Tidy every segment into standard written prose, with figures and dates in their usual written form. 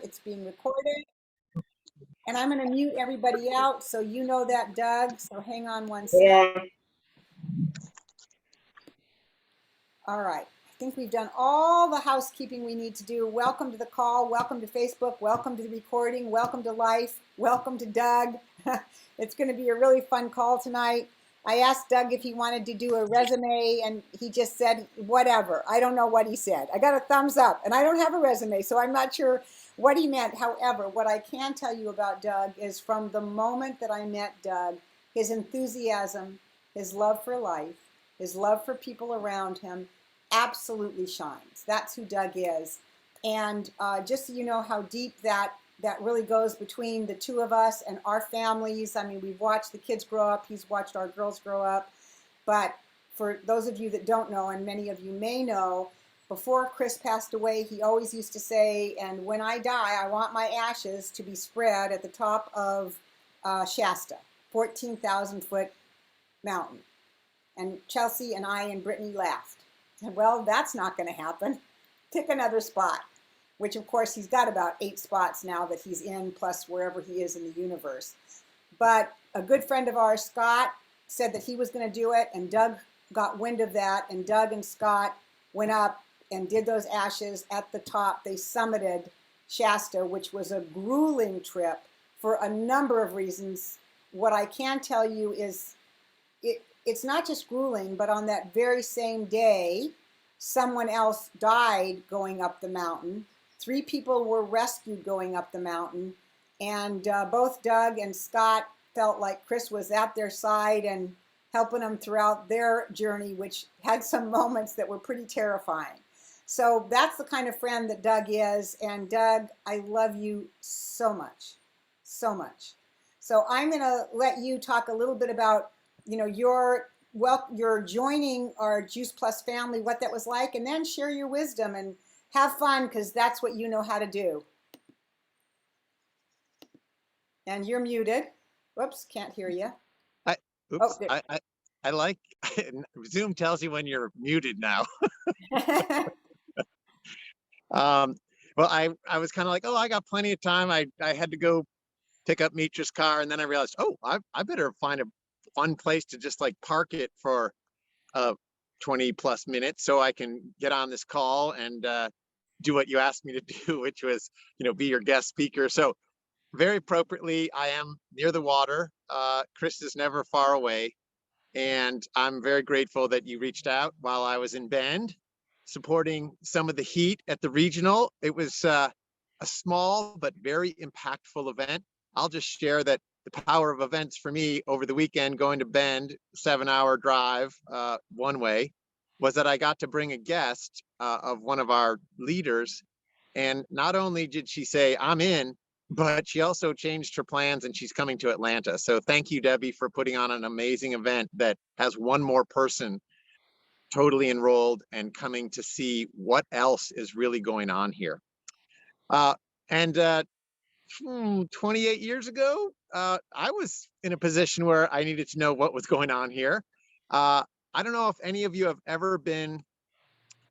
It's being recorded. And I'm going to mute everybody out so you know that, Doug. So hang on one second. Yeah. All right. I think we've done all the housekeeping we need to do. Welcome to the call. Welcome to Facebook. Welcome to the recording. Welcome to life. Welcome to Doug. It's going to be a really fun call tonight. I asked Doug if he wanted to do a resume, and he just said, whatever. I don't know what he said. I got a thumbs up, and I don't have a resume, so I'm not sure what he meant. However, what I can tell you about Doug is from the moment that I met Doug, his enthusiasm, his love for life, his love for people around him absolutely shines. That's who Doug is. And just so you know how deep that really goes between the two of us and our families. I mean, we've watched the kids grow up. He's watched our girls grow up. But for those of you that don't know, and many of you may know, before Chris passed away, he always used to say, and when I die, I want my ashes to be spread at the top of Shasta, 14,000 foot mountain. And Chelsea and I and Brittany laughed. Well, that's not going to happen. Pick another spot, which of course he's got about 8 spots now that he's in, plus wherever he is in the universe. But a good friend of ours, Scott, said that he was going to do it, and Doug got wind of that, and Doug and Scott went up and did those ashes at the top. They summited Shasta, which was a grueling trip for a number of reasons. What I can tell you is it's not just grueling, but on that very same day, someone else died going up the mountain. 3 people were rescued going up the mountain. And both Doug and Scott felt like Chris was at their side and helping them throughout their journey, which had some moments that were pretty terrifying. So that's the kind of friend that Doug is. And Doug, I love you so much, so much. So I'm going to let you talk a little bit about, you know, you're joining our Juice Plus family, what that was like, and then share your wisdom and have fun, because that's what you know how to do. And you're muted. Whoops, can't hear you. I like Zoom tells you when you're muted now. Well, I was kind of like, oh, I got plenty of time. I had to go pick up Mitra's car, and then I realized, oh, I better find a fun place to just like park it for 20 plus minutes so I can get on this call and do what you asked me to do, which was, you know, be your guest speaker. So very appropriately, I am near the water. Chris is never far away. And I'm very grateful that you reached out while I was in Bend, supporting some of the heat at the regional. It was a small but very impactful event. I'll just share that the power of events for me over the weekend, going to Bend, 7-hour drive one way, was that I got to bring a guest of one of our leaders. And not only did she say, I'm in, but she also changed her plans and she's coming to Atlanta. So thank you, Debbie, for putting on an amazing event that has one more person totally enrolled and coming to see what else is really going on here. 28 years ago, I was in a position where I needed to know what was going on here. I don't know if any of you have ever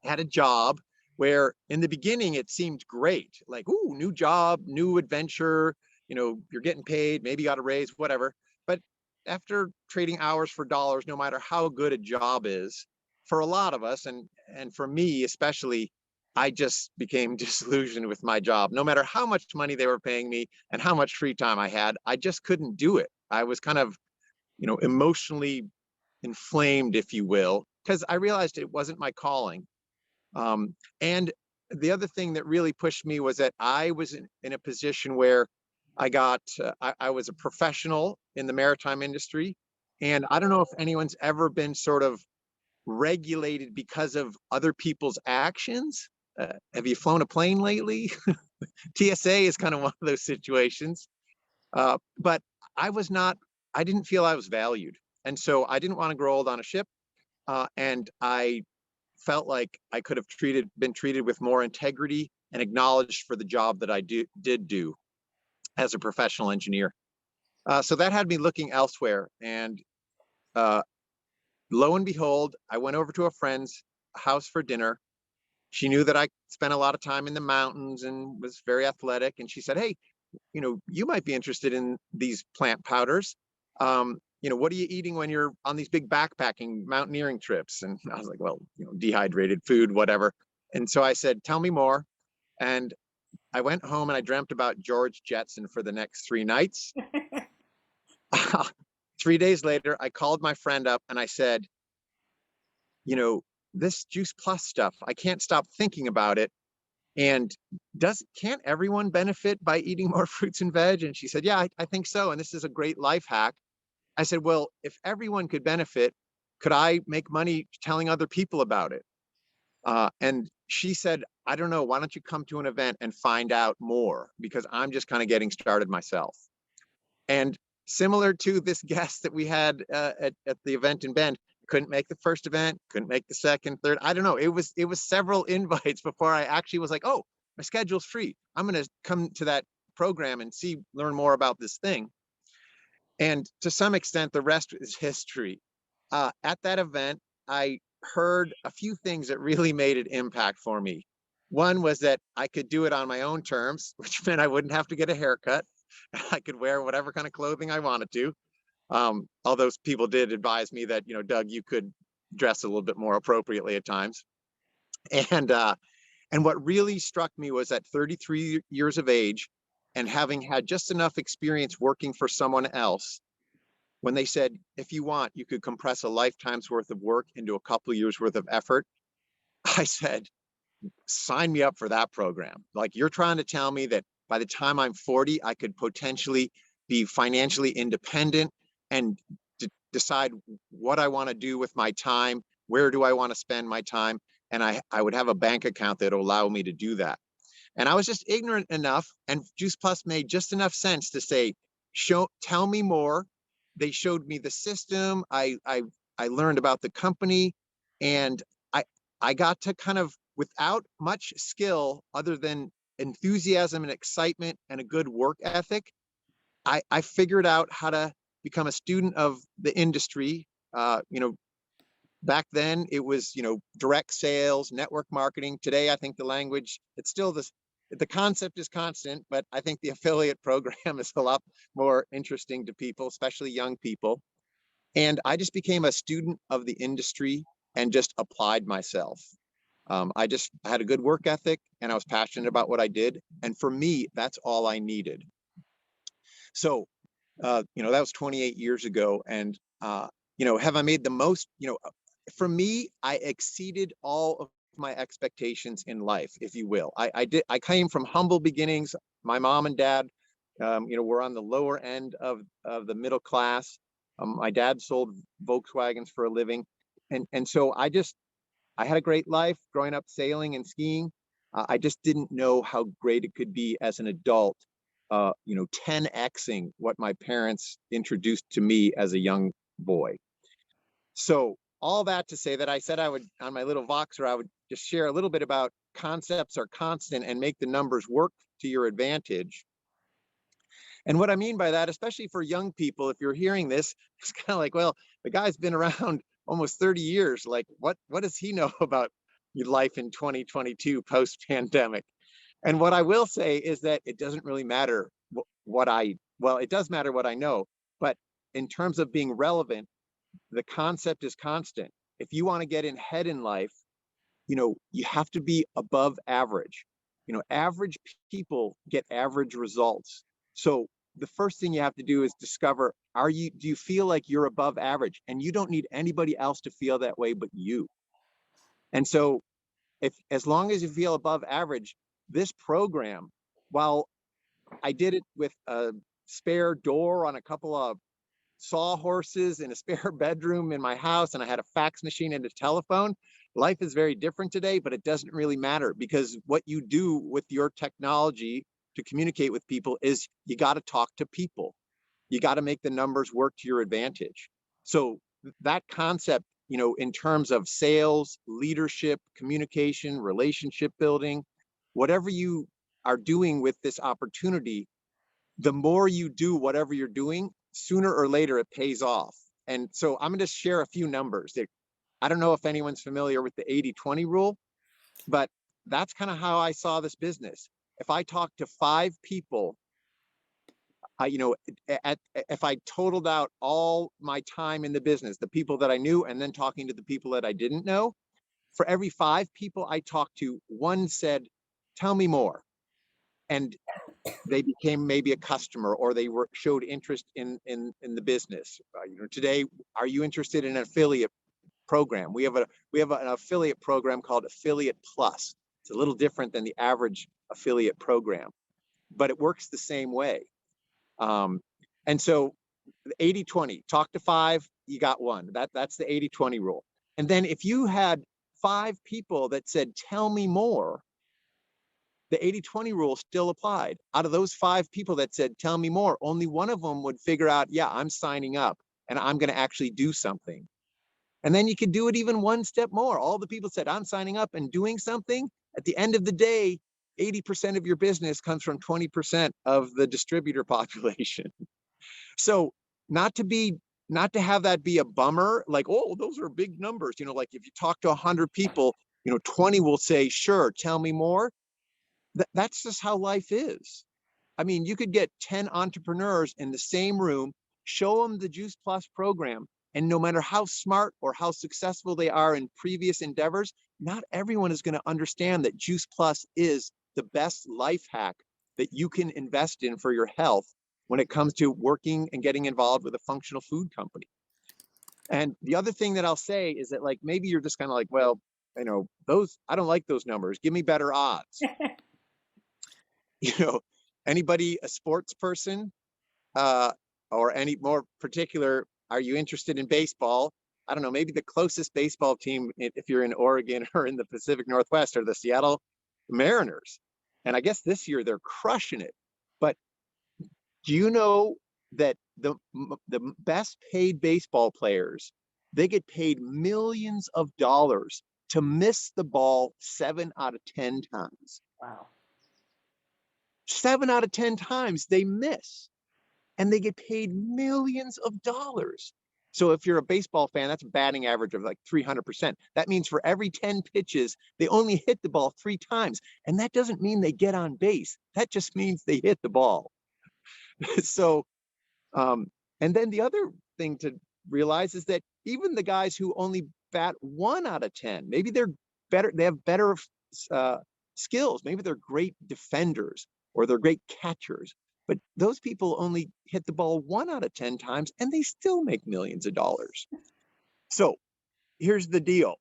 had a job where in the beginning it seemed great, like, ooh, new job, new adventure, you know, you're getting paid, maybe you got a raise, whatever. But after trading hours for dollars, no matter how good a job is, for a lot of us, and for me especially, I just became disillusioned with my job. No matter how much money they were paying me and how much free time I had, I just couldn't do it. I was kind of, you know, emotionally inflamed, if you will, because I realized it wasn't my calling. And the other thing that really pushed me was that I was in a position where I was a professional in the maritime industry. And I don't know if anyone's ever been sort of regulated because of other people's actions. Have you flown a plane lately? TSA is kind of one of those situations. But I didn't feel I was valued. And so I didn't want to grow old on a ship. And I felt like I could have been treated with more integrity and acknowledged for the job that I did do as a professional engineer. So that had me looking elsewhere. And lo and behold, I went over to a friend's house for dinner, she knew that I spent a lot of time in the mountains and was very athletic. And she said, "Hey, you might be interested in these plant powders. What are you eating when you're on these big backpacking mountaineering trips?" And I was like, "Well, dehydrated food, whatever." And so I said, "Tell me more." And I went home and I dreamt about George Jetson for the next 3 nights. 3 days later, I called my friend up and I said, you know, this Juice Plus stuff, I can't stop thinking about it. And can't everyone benefit by eating more fruits and veg? And she said, "Yeah, I think so. And this is a great life hack." I said, "Well, if everyone could benefit, could I make money telling other people about it?" And she said, "I don't know. Why don't you come to an event and find out more? Because I'm just kind of getting started myself." And similar to this guest that we had at the event in Bend, couldn't make the first event, couldn't make the second, third. I don't know. It was several invites before I actually was like, "Oh, my schedule's free. I'm going to come to that program and learn more about this thing." And to some extent, the rest is history. At that event, I heard a few things that really made an impact for me. One was that I could do it on my own terms, which meant I wouldn't have to get a haircut. I could wear whatever kind of clothing I wanted to. Although people did advise me that, Doug, you could dress a little bit more appropriately at times. And what really struck me was at 33 years of age and having had just enough experience working for someone else, when they said, if you want, you could compress a lifetime's worth of work into a couple of years worth of effort, I said, sign me up for that program. Like, you're trying to tell me that by the time I'm 40, I could potentially be financially independent and decide what I want to do with my time, where do I want to spend my time, and I would have a bank account that will allow me to do that. And I was just ignorant enough, and Juice Plus made just enough sense to say, tell me more. They showed me the system. I learned about the company, and I I got to kind of, without much skill other than enthusiasm and excitement and a good work ethic, I figured out how to become a student of the industry. Back then it was, direct sales, network marketing. Today, I think the language, it's still this, the concept is constant, but I think the affiliate program is a lot more interesting to people, especially young people. And I just became a student of the industry and just applied myself. I had a good work ethic and I was passionate about what I did. And for me, that's all I needed. So, that was 28 years ago. And, have I made the most? For me, I exceeded all of my expectations in life, if you will. I came from humble beginnings. My mom and dad, were on the lower end of the middle class. My dad sold Volkswagens for a living. And so I had a great life growing up sailing and skiing. I just didn't know how great it could be as an adult, 10xing what my parents introduced to me as a young boy. So all that to say that I said I would, on my little Voxer, I would just share a little bit about concepts are constant and make the numbers work to your advantage. And what I mean by that, especially for young people, if you're hearing this, it's kind of like, well, the guy's been around almost 30 years. Like, what does he know about life in 2022 post pandemic? And what I will say is that it doesn't really matter well, it does matter what I know, but in terms of being relevant, the concept is constant. If you want to get ahead in life, you have to be above average. Average people get average results. So the first thing you have to do is discover, do you feel like you're above average? And you don't need anybody else to feel that way but you. And so, if as long as you feel above average, this program, while I did it with a spare door on a couple of sawhorses in a spare bedroom in my house, and I had a fax machine and a telephone. Life is very different today, but it doesn't really matter, because what you do with your technology to communicate with people is you got to talk to people. You got to make the numbers work to your advantage. So that concept, in terms of sales, leadership, communication, relationship building, whatever you are doing with this opportunity, the more you do whatever you're doing, sooner or later it pays off. And so I'm going to share a few numbers. I don't know if anyone's familiar with the 80-20 rule, but that's kind of how I saw this business. If I talked to 5 people, you know, if I totaled out all my time in the business, the people that I knew, and then talking to the people that I didn't know, for every 5 people I talked to, one said, "Tell me more," and they became maybe a customer, or they showed interest in the business. You know, today, are you interested in an affiliate program? We have an affiliate program called Affiliate Plus. It's a little different than the average affiliate program, but it works the same way. Um, and so 80-20, talk to 5, you got one. That's the 80-20 rule. And then if you had 5 people that said, "Tell me more," the 80-20 rule still applied. Out of those 5 people that said, "Tell me more," only one of them would figure out, yeah, I'm signing up and I'm going to actually do something. And then you could do it even one step more. All the people said, "I'm signing up and doing something." At the end of the day, 80% of your business comes from 20% of the distributor population. So not to be not to have that be a bummer, like, "Oh, those are big numbers." You know, like if you talk to 100 people, 20 will say, "Sure, tell me more." That's just how life is. I mean, you could get 10 entrepreneurs in the same room, show them the Juice Plus program, and no matter how smart or how successful they are in previous endeavors, not everyone is going to understand that Juice Plus is the best life hack that you can invest in for your health when it comes to working and getting involved with a functional food company. And the other thing that I'll say is that, like, maybe you're just kind of like, "Well, those, I don't like those numbers. Give me better odds." You know, anybody a sports person, uh, or any more particular, are you interested in baseball? I don't know, maybe the closest baseball team, if you're in Oregon or in the Pacific Northwest, are the Seattle Mariners. And I guess this year they're crushing it. But do you know that the best paid baseball players, they get paid millions of dollars to miss the ball 7 out of 10 times. Wow. 7 out of 10 times they miss, and they get paid millions of dollars. So if you're a baseball fan, that's a batting average of like 300%. That means for every 10 pitches, they only hit the ball 3 times. And that doesn't mean they get on base. That just means they hit the ball. So, um, and then the other thing to realize is that even the guys who only bat 1 out of 10, maybe they're better, they have better uh, skills. Maybe they're great defenders or they're great catchers. But those people only hit the ball 1 out of 10 times and they still make millions of dollars. So here's the deal.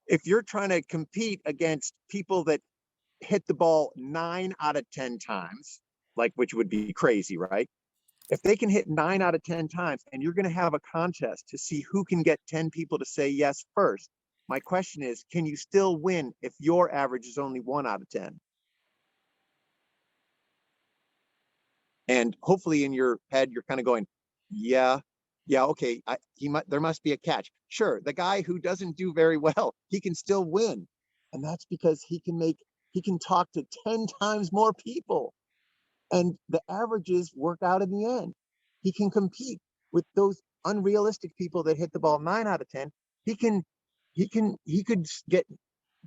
If you're trying to compete against people that hit the ball 9 out of 10 times, like, which would be crazy, right? If they can hit 9 out of 10 times and you're going to have a contest to see who can get 10 people to say yes first, my question is, can you still win if your average is only 1 out of 10? And hopefully in your head, you're kind of going, yeah, yeah, okay, there must be a catch. Sure, the guy who doesn't do very well, he can still win. And that's because he can talk to 10 times more people. And the averages work out in the end. He can compete with those unrealistic people that hit the ball 9 out of 10. He can, he could get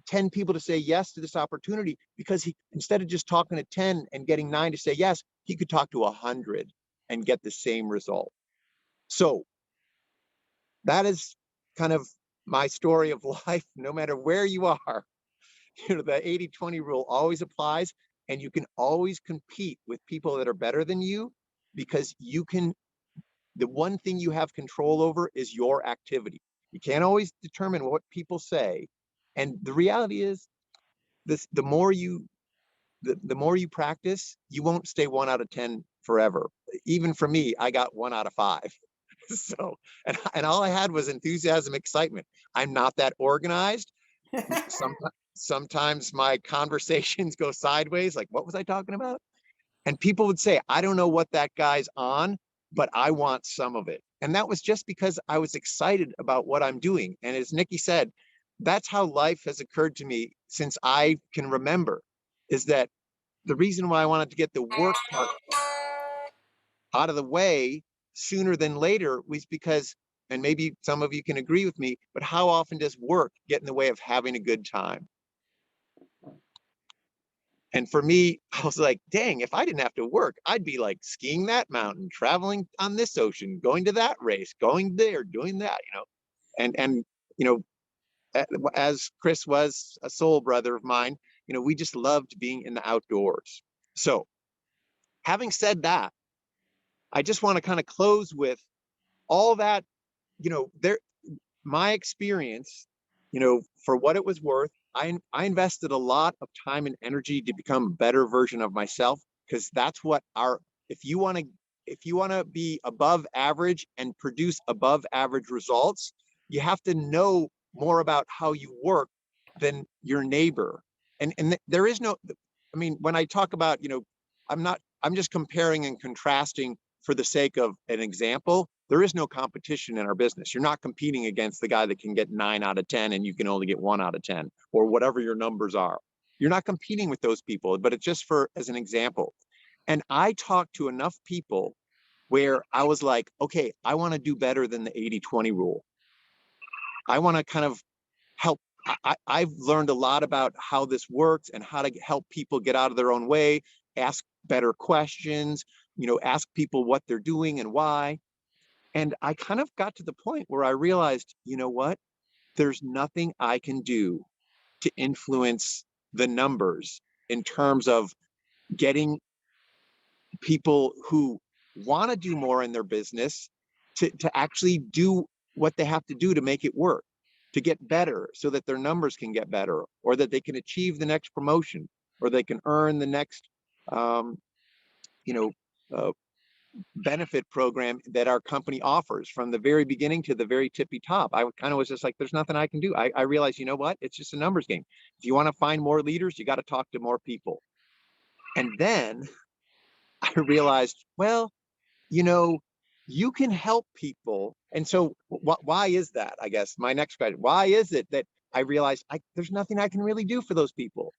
10 people to say yes to this opportunity because he, instead of just talking to 10 and getting 9 to say yes, he could talk to 100 and get the same result. So that is kind of my story of life. No matter where you are, the 80-20 rule always applies, and you can always compete with people that are better than you because the one thing you have control over is your activity. You can't always determine what people say. And the reality is, this the more you practice, you won't stay 1 out of 10 forever. Even for me, I got 1 out of 5. So, and all I had was enthusiasm, excitement. I'm not that organized. Sometimes my conversations go sideways. Like, what was I talking about? And people would say, "I don't know what that guy's on, but I want some of it." And that was just because I was excited about what I'm doing. And as Nikki said, that's how life has occurred to me since I can remember, is that the reason why I wanted to get the work part out of the way sooner than later was because, and maybe some of you can agree with me, but how often does work get in the way of having a good time? And for me, I was like, dang, if I didn't have to work, I'd be like skiing that mountain, traveling on this ocean, going to that race, going there, doing that, and you know, as Chris was a soul brother of mine, we just loved being in the outdoors. So having said that, I just want to kind of close with all that, there, my experience, for what it was worth, I invested a lot of time and energy to become a better version of myself, because that's what if you want to, be above average and produce above average results, you have to know more about how you work than your neighbor. And there is no, I mean, when I talk about, I'm just comparing and contrasting for the sake of an example. There is no competition in our business. You're not competing against the guy that can get 9 out of 10 and you can only get 1 out of 10, or whatever your numbers are. You're not competing with those people, but it's just for as an example. And I talked to enough people where I was like, okay, I want to do better than the 80-20 rule. I want to kind of help. I've learned a lot about how this works and how to help people get out of their own way, ask better questions, ask people what they're doing and why. And I kind of got to the point where I realized, you know what? There's nothing I can do to influence the numbers in terms of getting people who want to do more in their business to actually do what they have to do to make it work, to get better so that their numbers can get better, or that they can achieve the next promotion, or they can earn the next, um, you know, uh, benefit program that our company offers from the very beginning to the very tippy top. I kind of was just like, there's nothing I can do. I realized, you know what? It's just a numbers game. If you want to find more leaders, you got to talk to more people. And then I realized, well, you know, you can help people. And so why is that? I guess my next question, why is it that I realized there's nothing I can really do for those people?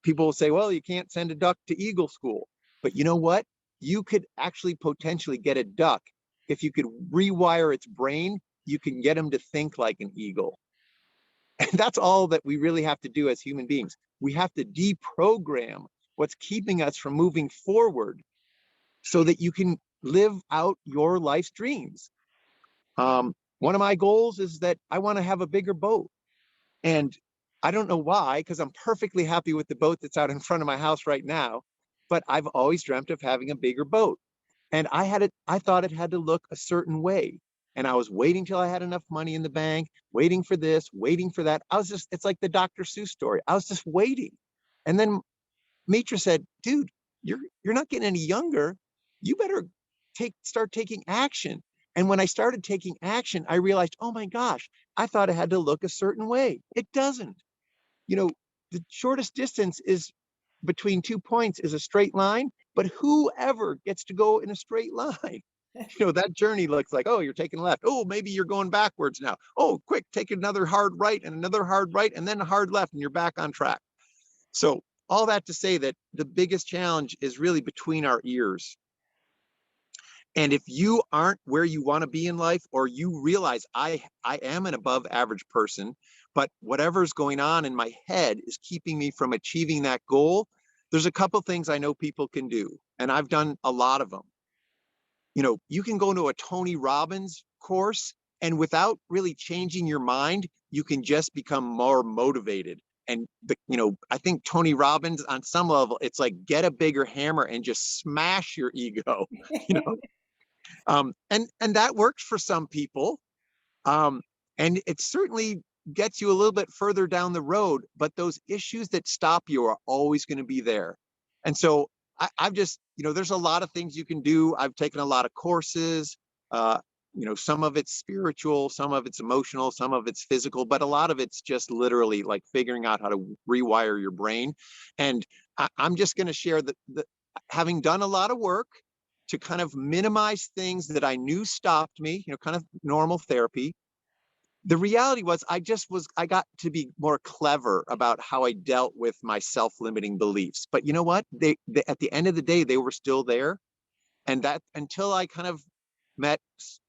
People will say, well, you can't send a duck to eagle school. But you know what? You could actually potentially get a duck. If you could rewire its brain, you can get them to think like an eagle. And that's all that we really have to do as human beings. We have to deprogram what's keeping us from moving forward so that you can live out your life's dreams. One of my goals is that I want to have a bigger boat. And I don't know why, because I'm perfectly happy with the boat that's out in front of my house right now. But I've always dreamt of having a bigger boat. And I thought it had to look a certain way. And I was waiting till I had enough money in the bank, waiting for this, waiting for that. It's like the Dr. Seuss story. I was just waiting. And then Mitra said, dude, you're not getting any younger. You better start taking action. And when I started taking action, I realized, oh my gosh, I thought it had to look a certain way. It doesn't. You know, the shortest distance is between 2 points is a straight line, but whoever gets to go in a straight line? That journey looks like, oh, you're taking left. Oh, maybe you're going backwards now. Oh, quick, take another hard right and another hard right and then a hard left, and you're back on track. So all that to say that the biggest challenge is really between our ears. And if you aren't where you want to be in life, or you realize I am an above average person, but whatever's going on in my head is keeping me from achieving that goal, there's a couple things I know people can do. And I've done a lot of them. You can go to a Tony Robbins course, and without really changing your mind, you can just become more motivated. And I think Tony Robbins, on some level, it's like, get a bigger hammer and just smash your ego. you know and that works for some people. And it certainly gets you a little bit further down the road, but those issues that stop you are always going to be there. And so I've just, there's a lot of things you can do. I've taken a lot of courses. uh, some of it's spiritual, some of it's emotional, some of it's physical, but a lot of it's just literally like figuring out how to rewire your brain. And I'm just going to share that having done a lot of work to kind of minimize things that I knew stopped me, kind of normal therapy. The reality was I got to be more clever about how I dealt with my self-limiting beliefs. But you know what? They at the end of the day, they were still there. And that, until I kind of met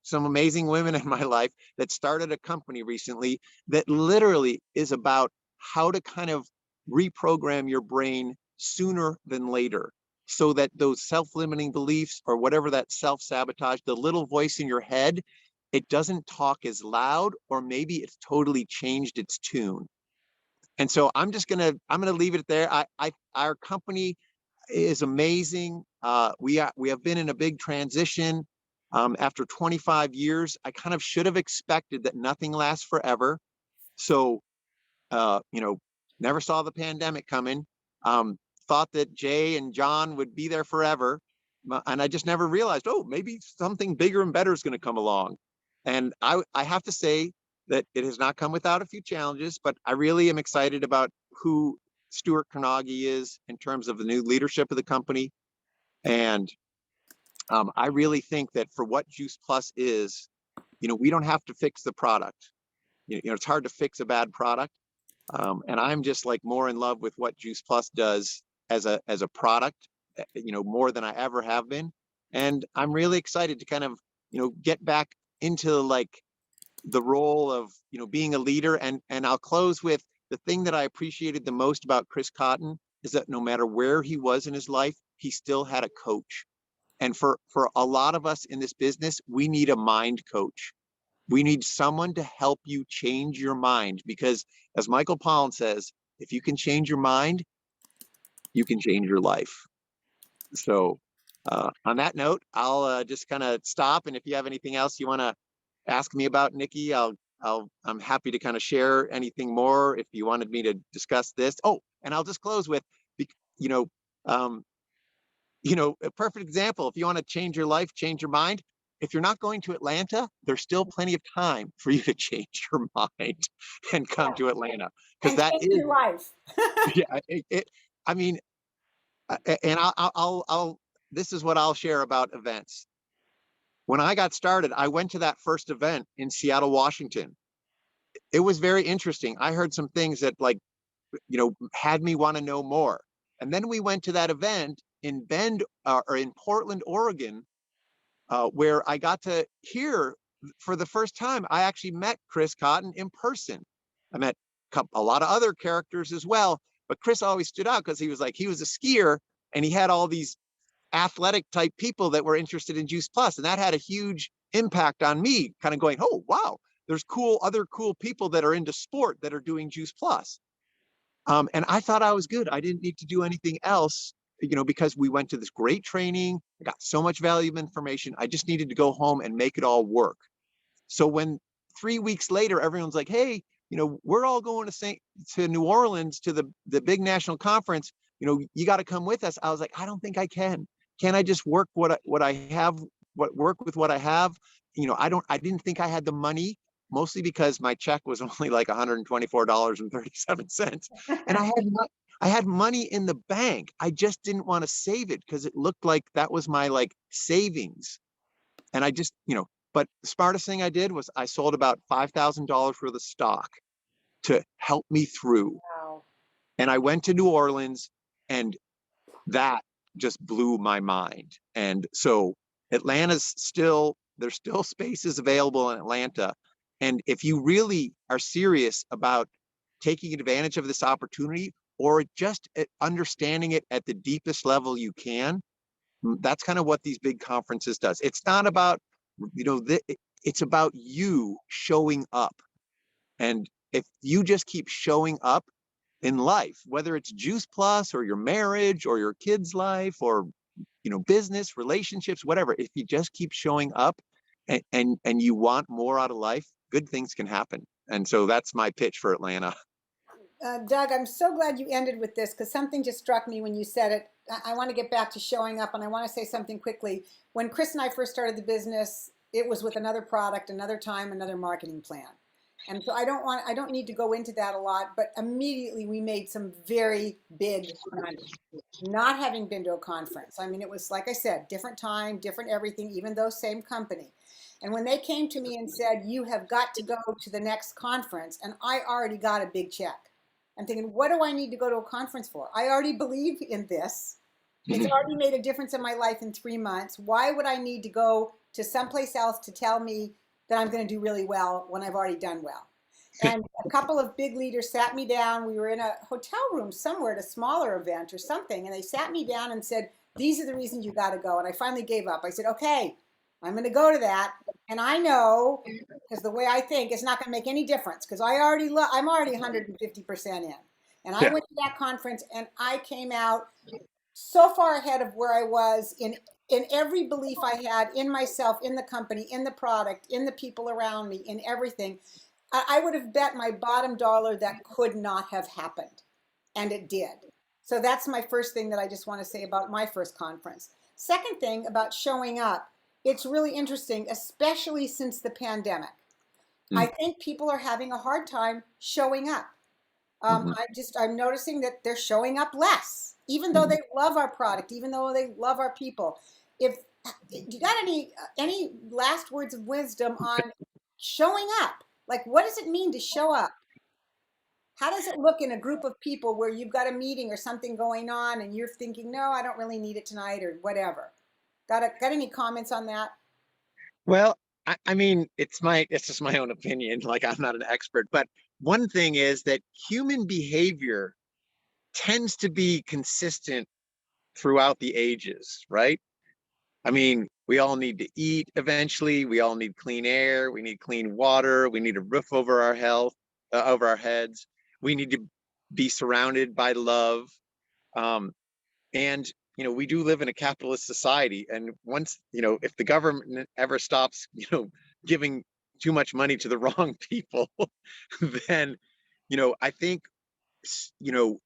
some amazing women in my life that started a company recently that literally is about how to kind of reprogram your brain sooner than later, so that those self-limiting beliefs or whatever, that self-sabotage, the little voice in your head, it doesn't talk as loud, or maybe it's totally changed its tune. And so I'm gonna leave it there. Our company is amazing. We have been in a big transition. After 25 years, I kind of should have expected that nothing lasts forever. So you know, never saw the pandemic coming. Um, Thought that Jay and John would be there forever, and I just never realized, oh, maybe something bigger and better is going to come along. And I have to say that it has not come without a few challenges, but I really am excited about who Stuart Carnegie is in terms of the new leadership of the company. And I really think that for what Juice Plus is, we don't have to fix the product. It's hard to fix a bad product, and I'm just like more in love with what Juice Plus does as a product, more than I ever have been. And I'm really excited to kind of, get back into like the role of, being a leader. And I'll close with the thing that I appreciated the most about Chris Cotton is that no matter where he was in his life, he still had a coach. And for a lot of us in this business, we need a mind coach. We need someone to help you change your mind, because as Michael Pollan says, if you can change your mind, you can change your life. So on that note, I'll just kind of stop. And if you have anything else you want to ask me about, Nikki, I'm happy to kind of share anything more if you wanted me to discuss this. Oh, and I'll just close with, you know, um, a perfect example. If you want to change your life, change your mind. If you're not going to Atlanta, there's still plenty of time for you to change your mind and come Yeah. to Atlanta, because And that change is, your life. yeah. I mean, and this is what I'll share about events. When I got started, I went to that first event in Seattle, Washington. It was very interesting. I heard some things that like, had me want to know more. And then we went to that event in Bend or in Portland, Oregon, where I got to hear for the first time. I actually met Chris Cotton in person. I met a lot of other characters as well, but Chris always stood out because he was a skier, and he had all these athletic type people that were interested in Juice Plus, and that had a huge impact on me. Kind of going, oh wow, there's other cool people that are into sport that are doing Juice Plus. And I thought I was good. I didn't need to do anything else, because we went to this great training. I got so much valuable information. I just needed to go home and make it all work. So when 3 weeks later, everyone's like, hey, we're all going to New Orleans to the big national conference. You got to come with us. I was like, I don't think I can. Can I just work what I have, work with what I have? I didn't think I had the money, mostly because my check was only like $124.37. And I had money in the bank. I just didn't want to save it because it looked like that was my like savings. And I just, but the smartest thing I did was I sold about $5,000 worth of stock to help me through. Wow. And I went to New Orleans, and that just blew my mind. And so there's still spaces available in Atlanta. And if you really are serious about taking advantage of this opportunity, or just understanding it at the deepest level you can, that's kind of what these big conferences does. It's not about, it's about you showing up. And if you just keep showing up in life, whether it's Juice Plus or your marriage or your kids' life or, business, relationships, whatever, if you just keep showing up and you want more out of life, good things can happen. And so that's my pitch for Atlanta. Doug, I'm so glad you ended with this because something just struck me when you said it. I want to get back to showing up, and I want to say something quickly. When Chris and I first started the business, it was with another product, another time, another marketing plan. And so I don't need to go into that a lot, but immediately we made some very big money. Not having been to a conference. I mean, it was, like I said, different time, different everything, even though same company. And when they came to me and said, you have got to go to the next conference, and I already got a big check. I'm thinking, what do I need to go to a conference for? I already believe in this. It's already made a difference in my life in 3 months. Why would I need to go to someplace else to tell me that I'm going to do really well when I've already done well? And a couple of big leaders sat me down. We were in a hotel room somewhere at a smaller event or something, and they sat me down and said, "These are the reasons you got to go." And I finally gave up. I said, "Okay, I'm going to go to that." And I know, because the way I think, it's not going to make any difference because I'm already 150% in. And I Yeah. went to that conference and I came out so far ahead of where I was in every belief I had in myself, in the company, in the product, in the people around me, in everything. I would have bet my bottom dollar that could not have happened. And it did. So that's my first thing that I just want to say about my first conference. Second thing about showing up, it's really interesting, especially since the pandemic. I Mm. think people are having a hard time showing up. Mhm. I'm noticing that they're showing up less, even though Mhm. they love our product, even though they love our people. If you got any last words of wisdom on showing up, like what does it mean to show up? How does it look in a group of people where you've got a meeting or something going on and you're thinking, no, I don't really need it tonight or whatever? Got any comments on that? Well, I mean, it's just my own opinion. Like I'm not an expert, but one thing is that human behavior tends to be consistent throughout the ages, right? I mean, we all need to eat eventually. We all need clean air. We need clean water. We need a roof over our over our heads. We need to be surrounded by love. Um, and we do live in a capitalist society, and once if the government ever stops giving too much money to the wrong people, then I think you know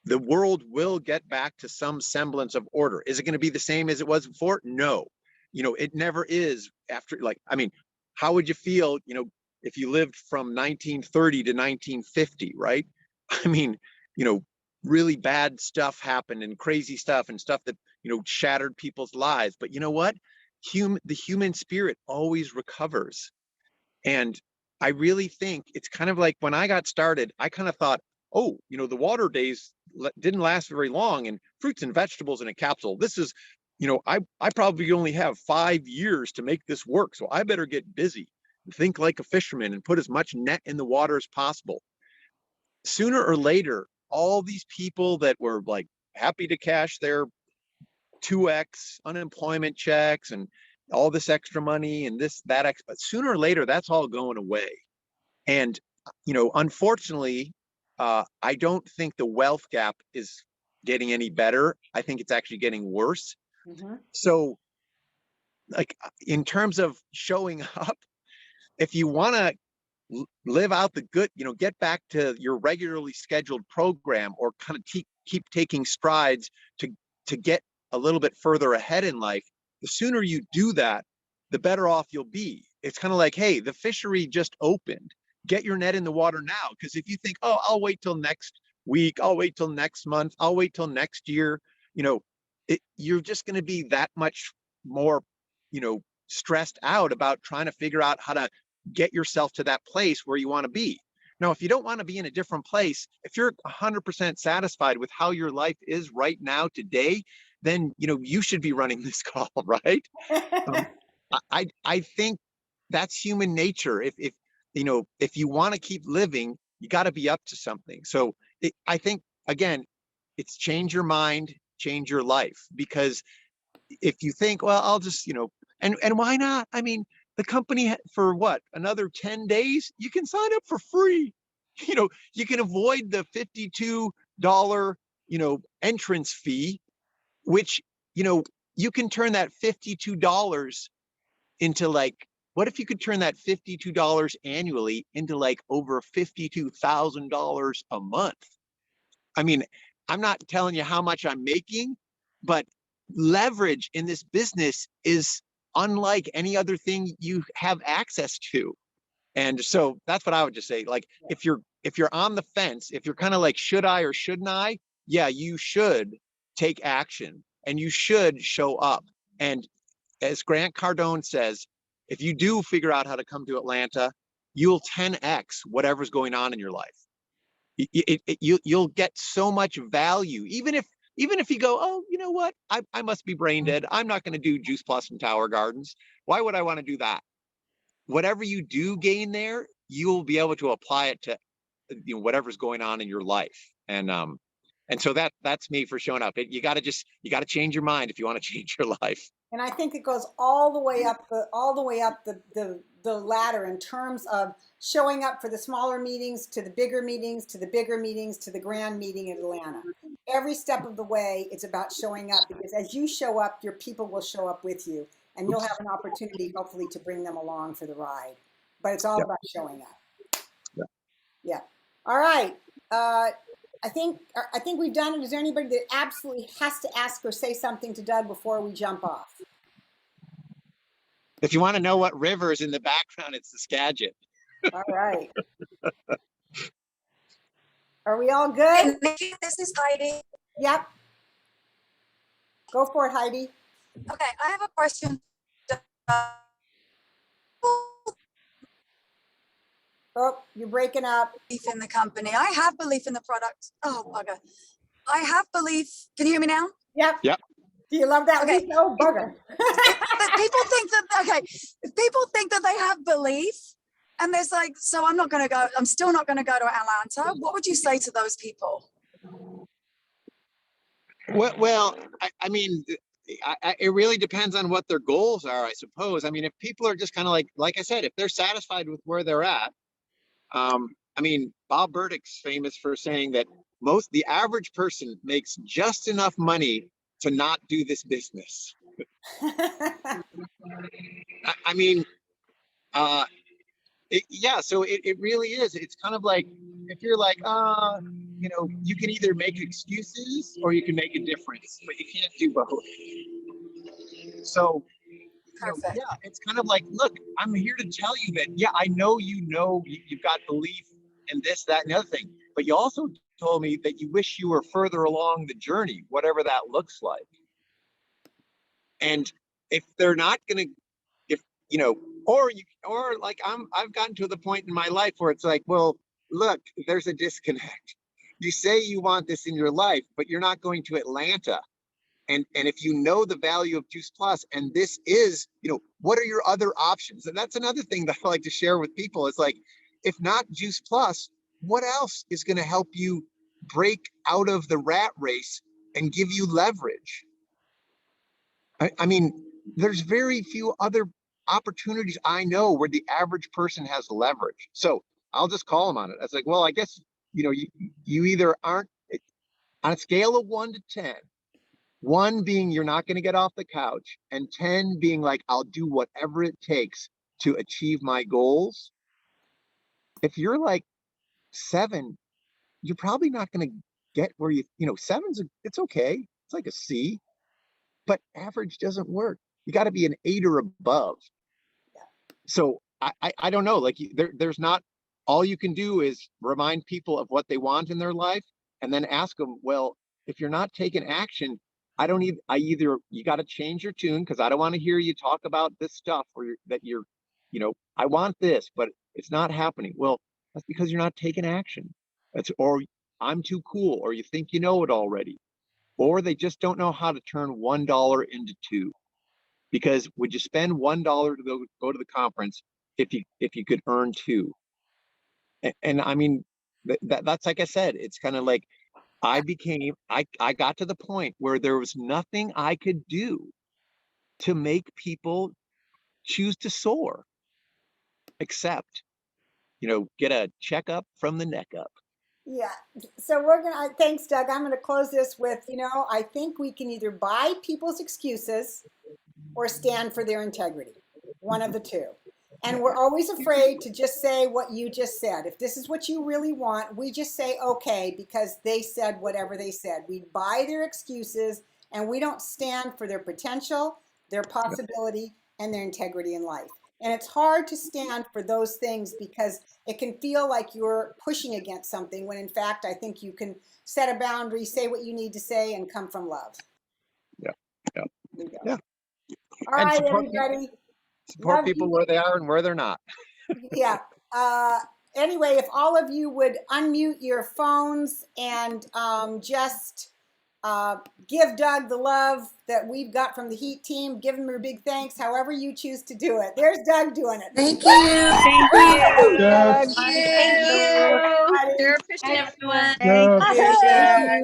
the world will get back to some semblance of order. Is it going to be the same as it was before? No. It never is. After, like, I mean, how would you feel if you lived from 1930 to 1950, right? I mean, you know really bad stuff happened, and crazy stuff, and stuff that shattered people's lives. But you know what? The human spirit always recovers. And I really think it's kind of like when I got started, I kind of thought, oh, the water days didn't last very long, and fruits and vegetables in a capsule. This is, I probably only have 5 years to make this work. So I better get busy and think like a fisherman and put as much net in the water as possible. Sooner or later, all these people that were like happy to cash their 2x unemployment checks and all this extra money and this, that, but sooner or later, that's all going away. And, unfortunately, I don't think the wealth gap is getting any better. I think it's actually getting worse. Mm-hmm. So, like, in terms of showing up, if you want to live out the good, get back to your regularly scheduled program, or kind of keep taking strides to get a little bit further ahead in life, the sooner you do that, the better off you'll be. It's kind of like, hey, the fishery just opened. Get your net in the water now. Because if you think, oh, I'll wait till next week, I'll wait till next month, I'll wait till next year, you know, you're just going to be that much more, stressed out about trying to figure out how to get yourself to that place where you want to be. Now, if you don't want to be in a different place, if you're 100% satisfied with how your life is right now today, then you should be running this call, right? Um, I think that's human nature. If you want to keep living, you got to be up to something. So I think, again, it's change your mind, change your life. Because if you think, well, I'll just, and why not? I mean, the company, for what, another 10 days, you can sign up for free. You can avoid the $52, entrance fee, which, you know, you can turn that $52 into, like, what if you could turn that $52 annually into like over $52,000 a month? I mean, I'm not telling you how much I'm making, but leverage in this business is unlike any other thing you have access to. And so that's what I would just say. Like, if you're on the fence, if you're kind of like, should I or shouldn't I? Yeah, you should take action and you should show up. And as Grant Cardone says, if you do figure out how to come to Atlanta, you'll 10x whatever's going on in your life. You'll get so much value, even if you go, oh, you know what, I must be brain dead, I'm not going to do Juice Plus and Tower Gardens. Why would I want to do that? Whatever you do gain there, you'll be able to apply it to whatever's going on in your life. And so that's me for showing up. You got to change your mind if you want to change your life. And I think it goes all the way up the ladder in terms of showing up for the smaller meetings to the bigger meetings to the bigger meetings to the grand meeting in Atlanta. Every step of the way, it's about showing up, because as you show up, your people will show up with you, and you'll have an opportunity, hopefully, to bring them along for the ride. But it's all Yeah. about showing up. Yeah. Yeah. All right. I think we've done it. Is there anybody that absolutely has to ask or say something to Doug before we jump off? If you want to know what river is in the background, it's the Skagit. All right. Are we all good? This is Heidi. Yep. Go for it, Heidi. Okay, I have a question. Oh, you're breaking up. Belief in the company. I have belief in the product. Oh, bugger. I have belief. Can you hear me now? Yep. Yep. Do you love that? Okay. Lisa? Oh, bugger. But people think that, okay, people think that they have belief, and there's like, so I'm still not going to go to Atlanta. What would you say to those people? Well, I mean, it really depends on what their goals are, I suppose. I mean, if people are just kind of like I said, if they're satisfied with where they're at, I mean, Bob Burdick's famous for saying that the average person makes just enough money to not do this business. I mean, yeah, so it really is. It's kind of like, if you're like, you can either make excuses or you can make a difference, but you can't do both. So, Perfect. yeah, it's kind of like, look, I'm here to tell you that, yeah, I know you've got belief in this, that, and the other thing, but you also told me that you wish you were further along the journey, whatever that looks like. And if they're not going to, or like I've gotten to the point in my life where it's like, well, look, there's a disconnect. You say you want this in your life, but you're not going to Atlanta. And if you know the value of Juice Plus, and this is, what are your other options? And that's another thing that I like to share with people. It's like, if not Juice Plus, what else is going to help you break out of the rat race and give you leverage? I mean, there's very few other opportunities I know where the average person has leverage. So I'll just call them on it. It's like, well, I guess, you either aren't, on a scale of 1 to 10, 1 being you're not going to get off the couch, and 10 being like, I'll do whatever it takes to achieve my goals. If you're like 7, you're probably not going to get where it's okay. It's like a C, but average doesn't work. You got to be an 8 or above. So I don't know, like there's not, all you can do is remind people of what they want in their life, and then ask them, well, if you're not taking action, you got to change your tune, because I don't want to hear you talk about this stuff I want this, but it's not happening. Well, that's because you're not taking action. Or I'm too cool, or you think you know it already, or they just don't know how to turn $1 into 2. Because would you spend $1 to go to the conference if you could earn 2? And I mean, that's like I said, it's kind of like, I got to the point where there was nothing I could do to make people choose to soar, except, get a checkup from the neck up. Yeah. So thanks, Doug. I'm going to close this with, I think we can either buy people's excuses or stand for their integrity. One of the two. And we're always afraid to just say what you just said. If this is what you really want, we just say, okay, because they said whatever they said. We buy their excuses, and we don't stand for their potential, their possibility, and their integrity in life. And it's hard to stand for those things, because it can feel like you're pushing against something, when in fact, I think you can set a boundary, say what you need to say, and come from love. Yeah. Yeah. There you go. Yeah. All right, everybody. Support people where they are and where they're not. Yeah. Anyway, if all of you would unmute your phones and just Give Doug the love that we've got from the Heat team. Give him your big thanks, however you choose to do it. There's Doug doing it. Thank you. Thank you. Doug. Thank Thank you. you. Everybody. Sure appreciate everyone. Doug. Thank you, Doug.